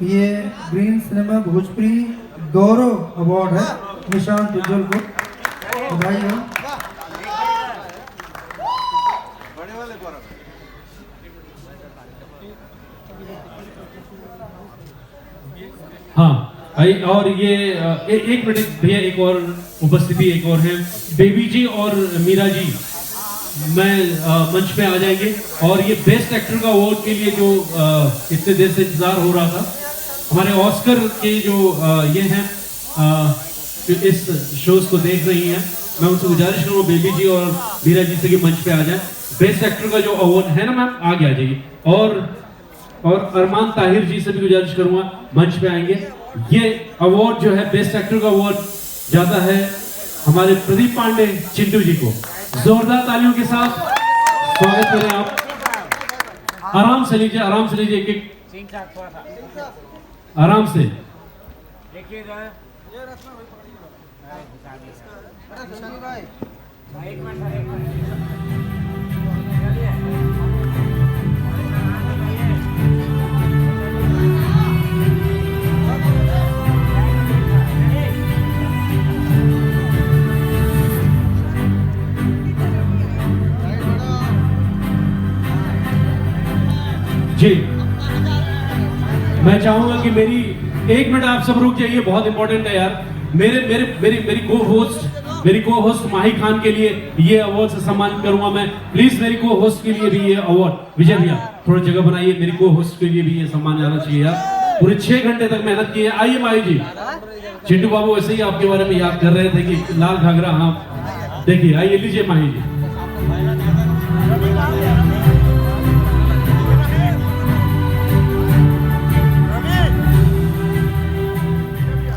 ये green cinema Bhojpuri गौरव award है निशांत उज्जवल को, बधाई हो। हाँ और ये एक मिनट भैया, एक और उपस्थिति एक और है, बेबी जी और मीरा जी मैं मंच पे आ जाएंगे। और ये बेस्ट एक्टर का अवार्ड के लिए जो इतने देर से इंतजार हो रहा था, हमारे ऑस्कर के जो ये हैं इस शोज को देख रही हैं, मैं उनसे गुजारिश करूँगा बेबी जी और मीरा जी से कि मंच पे आ जाए। बेस्ट एक्टर का जो अवार्ड है ना मैम, आगे आ जाइए। और अरमान ताहिर जी से भी गुजारिश करूंगा मंच पे आएंगे। ये अवार्ड जो है बेस्ट एक्टर का अवार्ड जाता है हमारे प्रदीप पांडे चिंटू जी को। जोरदार तालियों के साथ स्वागत करें आप। आराम से लीजिए, आराम से लीजिए, एक आराम से। जी मैं चाहूंगा कि मेरी एक मिनट आप सब रुक जाइए, बहुत इंपॉर्टेंट है यार। मेरी को होस्ट माही खान के लिए ये अवार्ड से सम्मानित करूंगा मैं। प्लीज मेरी को होस्ट के लिए भी ये अवार्ड, विजय भैया थोड़ा जगह बनाइए, मेरी को होस्ट के लिए भी ये सम्मान जाना चाहिए यार। पूरे 6 घंटे तक मेहनत की है। आइए माही जी। चिंटू बाबू वैसे ही आपके बारे में याद कर रहे थे कि लाल घाघरा, हाँ देखिए, आइए लीजिए माही जी।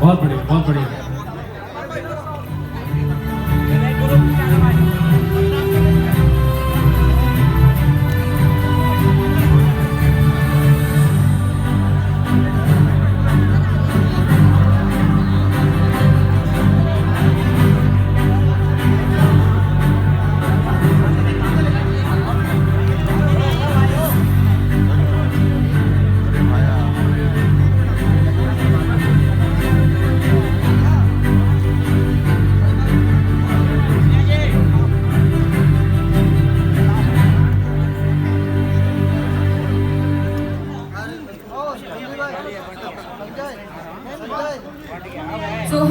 बहुत बढ़िया, बहुत बढ़िया।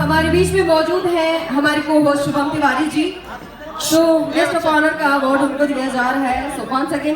हमारे बीच में मौजूद है हमारे को होस्ट शुभम तिवारी जी। तो गेस्ट ऑफ ऑनर का अवार्ड उनको दिया जा रहा है। So once again